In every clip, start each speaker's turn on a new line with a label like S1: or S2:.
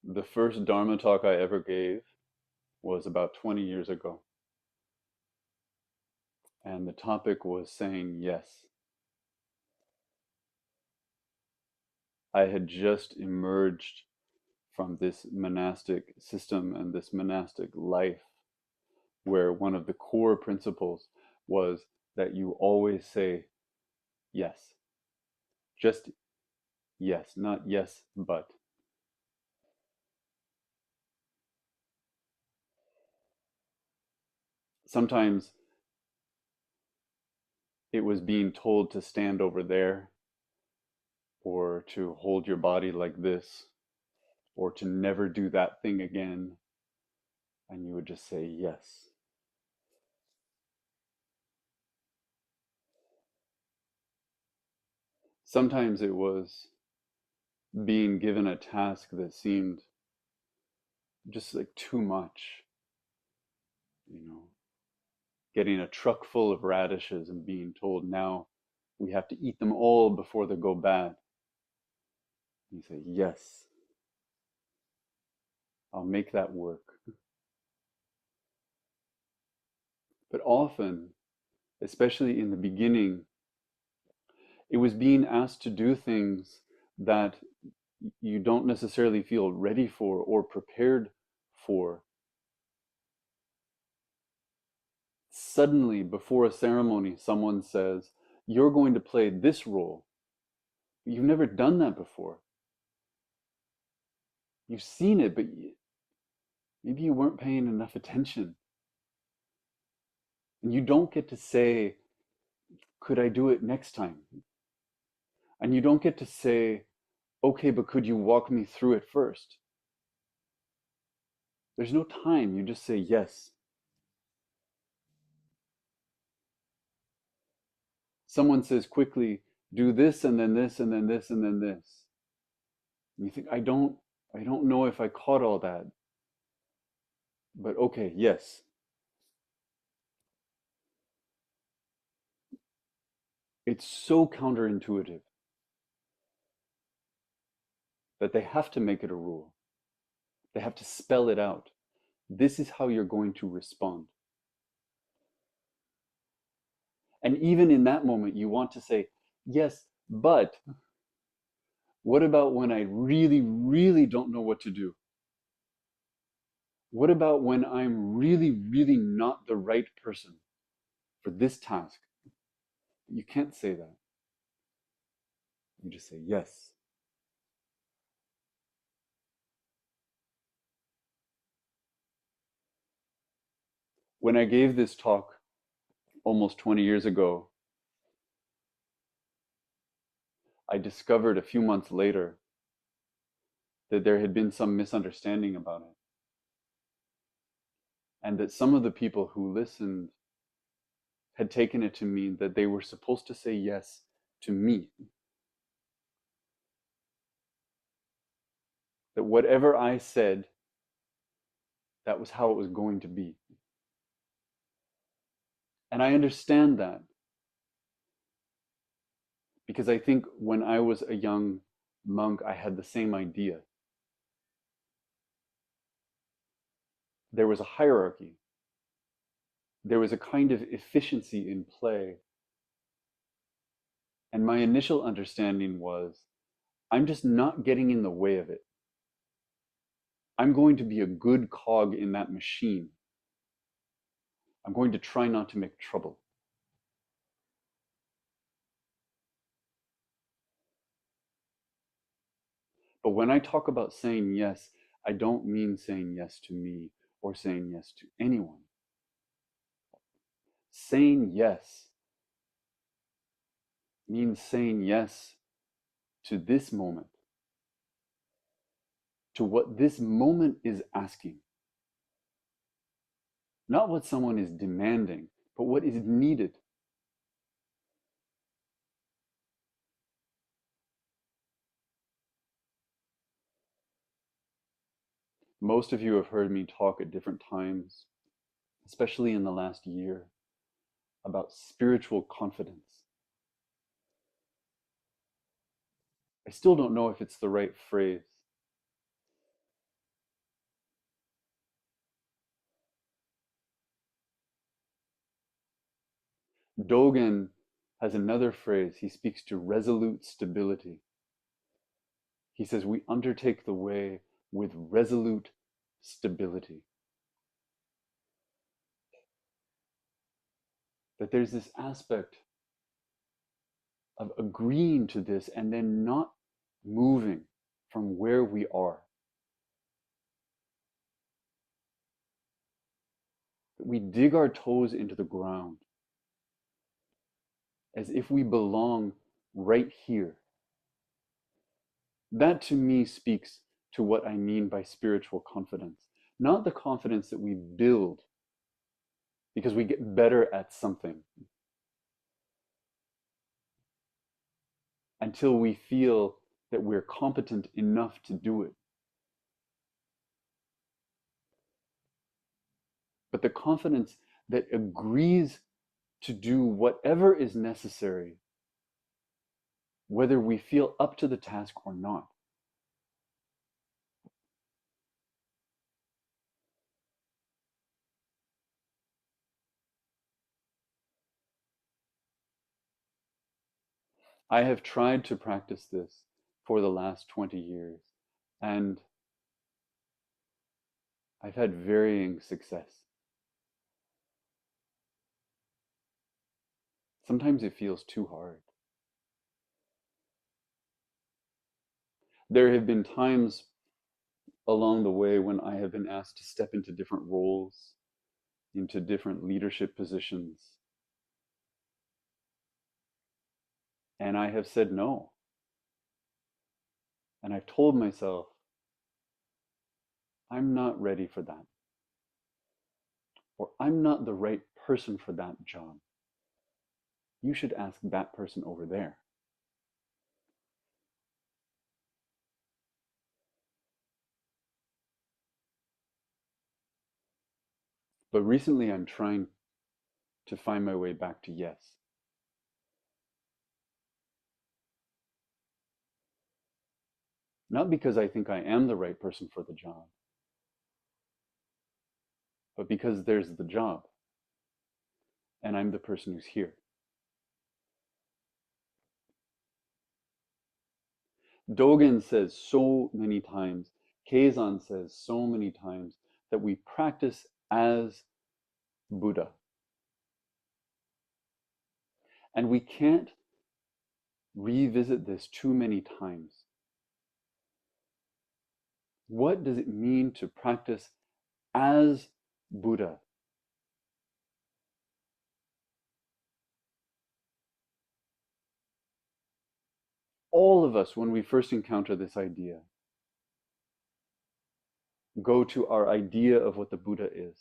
S1: The first Dharma talk I ever gave was about 20 years ago, and the topic was saying yes. I had just emerged from this monastic system and this monastic life where one of the core principles was that you always say yes, just yes, not yes, but. Sometimes it was being told to stand over there or to hold your body like this or to never do that thing again. And you would just say yes. Sometimes it was being given a task that seemed just like too much, you know, getting a truck full of radishes and being told now we have to eat them all before they go bad. You say, yes, I'll make that work. But often, especially in the beginning, it was being asked to do things that you don't necessarily feel ready for or prepared for. Suddenly, before a ceremony, someone says, you're going to play this role. You've never done that before. You've seen it, but maybe you weren't paying enough attention. And you don't get to say, could I do it next time? And you don't get to say, okay, but could you walk me through it first? There's no time. You just say yes. Someone says quickly, do this and then this and then this and then this. And you think, I don't know if I caught all that, but okay, yes. It's so counterintuitive that they have to make it a rule. They have to spell it out. This is how you're going to respond. And even in that moment, you want to say, yes, but what about when I really, really don't know what to do? What about when I'm really, really not the right person for this task? You can't say that. You just say yes. When I gave this talk almost 20 years ago, I discovered a few months later that there had been some misunderstanding about it, and that some of the people who listened had taken it to mean that they were supposed to say yes to me, that whatever I said, that was how it was going to be. And I understand that because I think when I was a young monk, I had the same idea. There was a hierarchy, there was a kind of efficiency in play. And my initial understanding was I'm just not getting in the way of it. I'm going to be a good cog in that machine. I'm going to try not to make trouble. But when I talk about saying yes, I don't mean saying yes to me or saying yes to anyone. Saying yes means saying yes to this moment, to what this moment is asking. Not what someone is demanding, but what is needed. Most of you have heard me talk at different times, especially in the last year, about spiritual confidence. I still don't know if it's the right phrase. Dogen has another phrase. He speaks to resolute stability. He says, we undertake the way with resolute stability. That there's this aspect of agreeing to this and then not moving from where we are. We dig our toes into the ground as if we belong right here. That to me speaks to what I mean by spiritual confidence. Not the confidence that we build because we get better at something until we feel that we're competent enough to do it. But the confidence that agrees to do whatever is necessary, whether we feel up to the task or not. I have tried to practice this for the last 20 years, and I've had varying success. Sometimes it feels too hard. There have been times along the way when I have been asked to step into different roles, into different leadership positions, and I have said no. And I've told myself, I'm not ready for that, or I'm not the right person for that job. You should ask that person over there. But recently I'm trying to find my way back to yes. Not because I think I am the right person for the job, but because there's the job and I'm the person who's here. Dogen says so many times, Keizan says so many times that we practice as Buddha. And we can't revisit this too many times. What does it mean to practice as Buddha? All of us, when we first encounter this idea, go to our idea of what the Buddha is.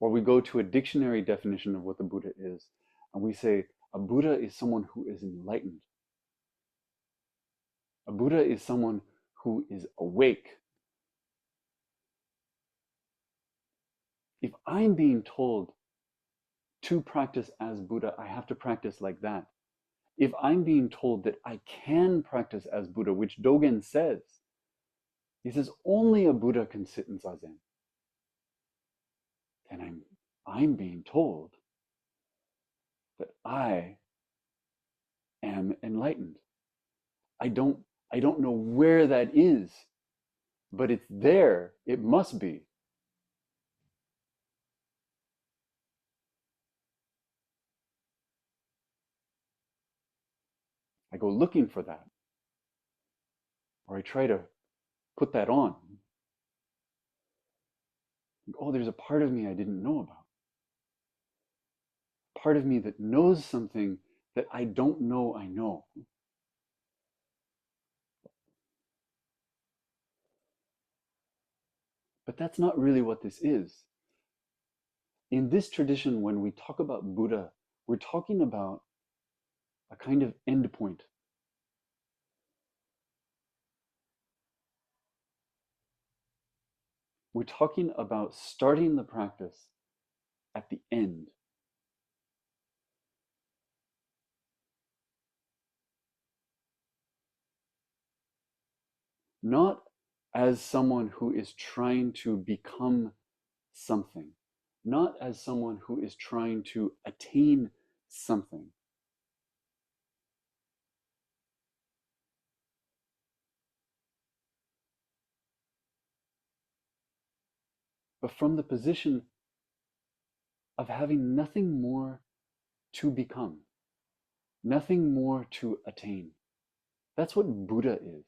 S1: Or we go to a dictionary definition of what the Buddha is, and we say, a Buddha is someone who is enlightened. A Buddha is someone who is awake. If I'm being told to practice as Buddha, I have to practice like that. If I'm being told that I can practice as Buddha, which Dogen says, he says only a Buddha can sit in Zazen, then I'm being told that I am enlightened. I don't know where that is, but it's there. It must be. I go looking for that, or I try to put that on. Oh, there's a part of me I didn't know about. Part of me that knows something that I don't know I know. But that's not really what this is. In this tradition, when we talk about Buddha, we're talking about a kind of endpoint. We're talking about starting the practice at the end. Not as someone who is trying to become something, not as someone who is trying to attain something, but from the position of having nothing more to become, nothing more to attain. That's what Buddha is.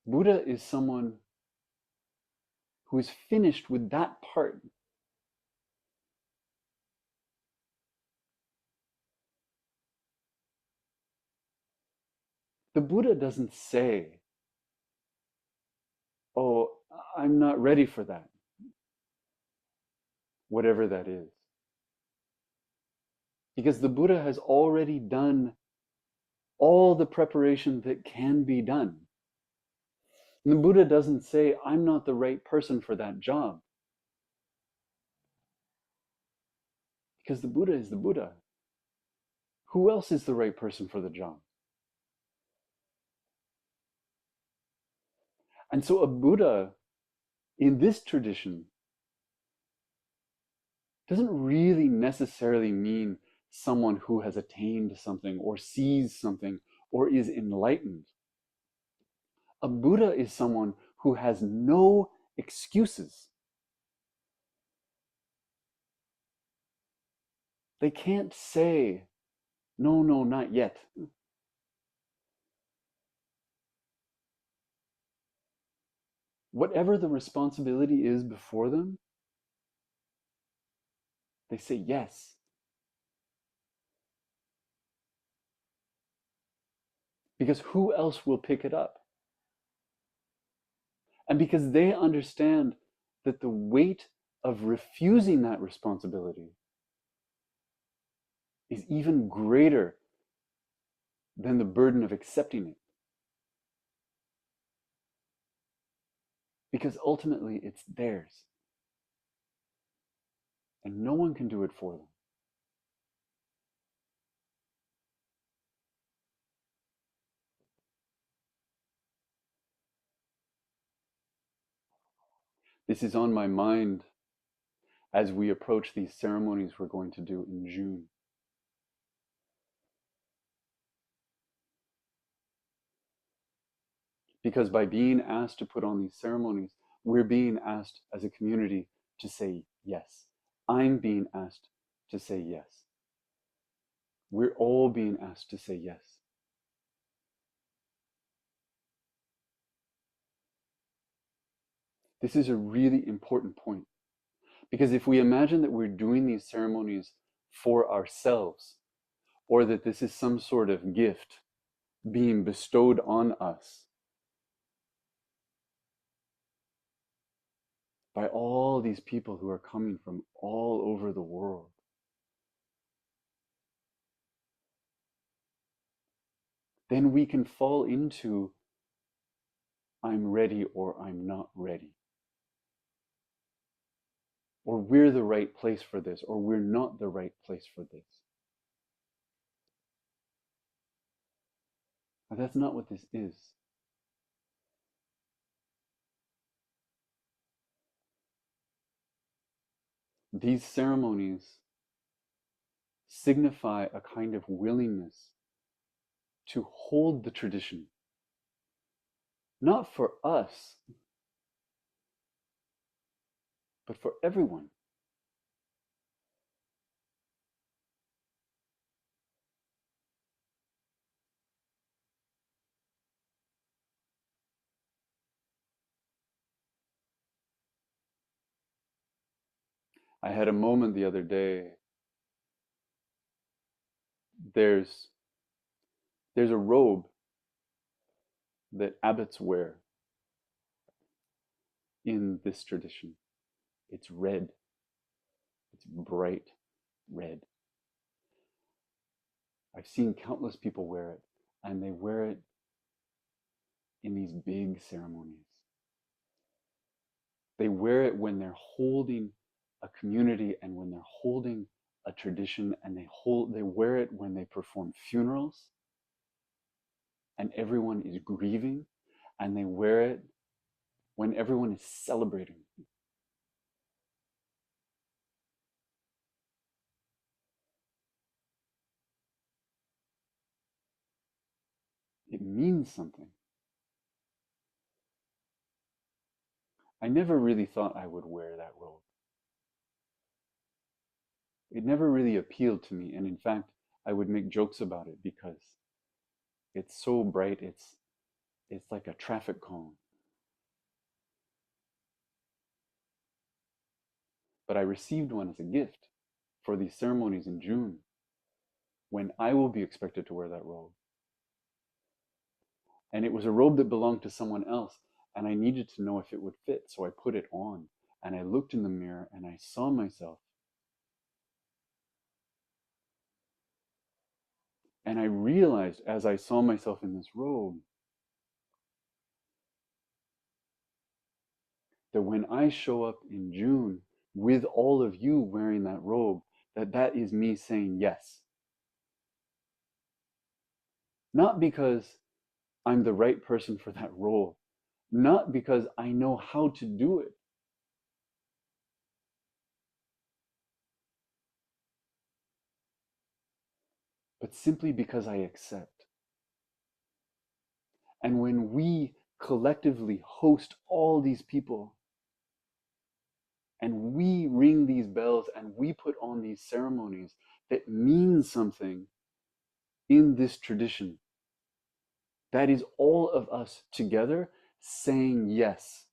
S1: Buddha is someone who is finished with that part. The Buddha doesn't say, oh, I'm not ready for that, whatever that is. Because the Buddha has already done all the preparation that can be done. And the Buddha doesn't say, I'm not the right person for that job. Because the Buddha is the Buddha. Who else is the right person for the job? And so a Buddha in this tradition doesn't really necessarily mean someone who has attained something or sees something or is enlightened. A Buddha is someone who has no excuses. They can't say, no, no, not yet. Whatever the responsibility is before them, they say yes. Because who else will pick it up? And because they understand that the weight of refusing that responsibility is even greater than the burden of accepting it. Because ultimately it's theirs. And no one can do it for them. This is on my mind as we approach these ceremonies we're going to do in June. Because by being asked to put on these ceremonies, we're being asked as a community to say yes. I'm being asked to say yes. We're all being asked to say yes. This is a really important point. Because if we imagine that we're doing these ceremonies for ourselves, or that this is some sort of gift being bestowed on us by all these people who are coming from all over the world, then we can fall into I'm ready or I'm not ready. Or we're the right place for this, or we're not the right place for this. But that's not what this is. These ceremonies signify a kind of willingness to hold the tradition, not for us, but for everyone. I had a moment the other day. There's a robe that abbots wear in this tradition. It's red. It's bright red. I've seen countless people wear it, and they wear it in these big ceremonies. They wear it when they're holding a community and when they're holding a tradition, and they wear it when they perform funerals and everyone is grieving, and they wear it when everyone is celebrating. means something. I never really thought I would wear that robe. It never really appealed to me, and in fact, I would make jokes about it because it's so bright, it's like a traffic cone. But I received one as a gift for these ceremonies in June when I will be expected to wear that robe. And it was a robe that belonged to someone else, and I needed to know if it would fit, so I put it on. And I looked in the mirror and I saw myself. And I realized as I saw myself in this robe that when I show up in June with all of you wearing that robe, that is me saying yes. Not because I'm the right person for that role, not because I know how to do it, but simply because I accept. And when we collectively host all these people and we ring these bells and we put on these ceremonies that mean something in this tradition, that is all of us together saying yes.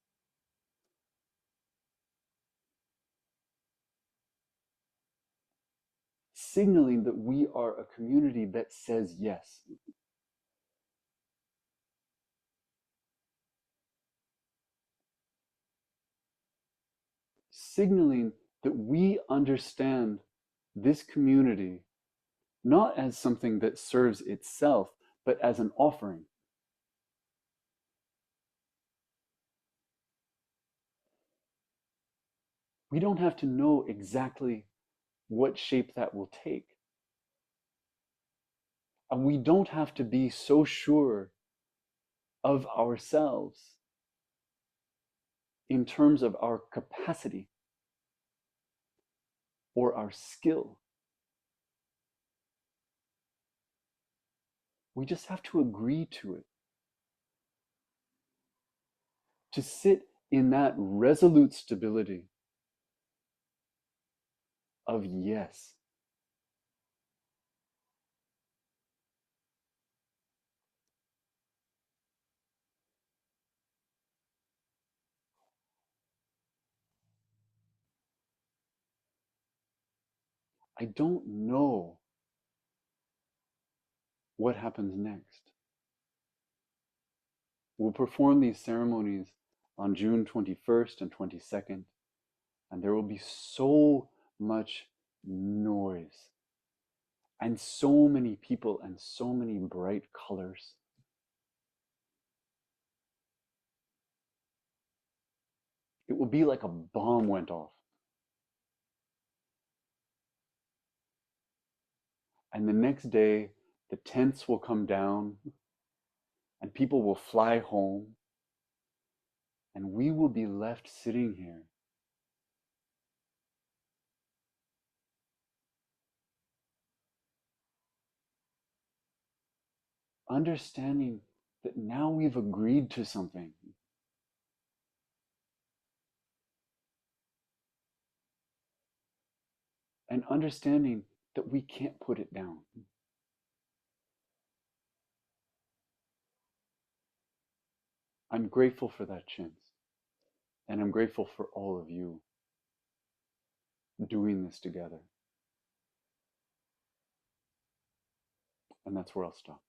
S1: Signaling that we are a community that says yes. Signaling that we understand this community not as something that serves itself, but as an offering. We don't have to know exactly what shape that will take. And we don't have to be so sure of ourselves in terms of our capacity or our skill. We just have to agree to it. To sit in that resolute stability of yes. I don't know what happens next. We'll perform these ceremonies on June 21st and 22nd, and there will be so much noise and so many people and so many bright colors. It will be like a bomb went off. And the next day, the tents will come down and people will fly home, and we will be left sitting here understanding that now we've agreed to something. And understanding that we can't put it down. I'm grateful for that chance. And I'm grateful for all of you doing this together. And that's where I'll stop.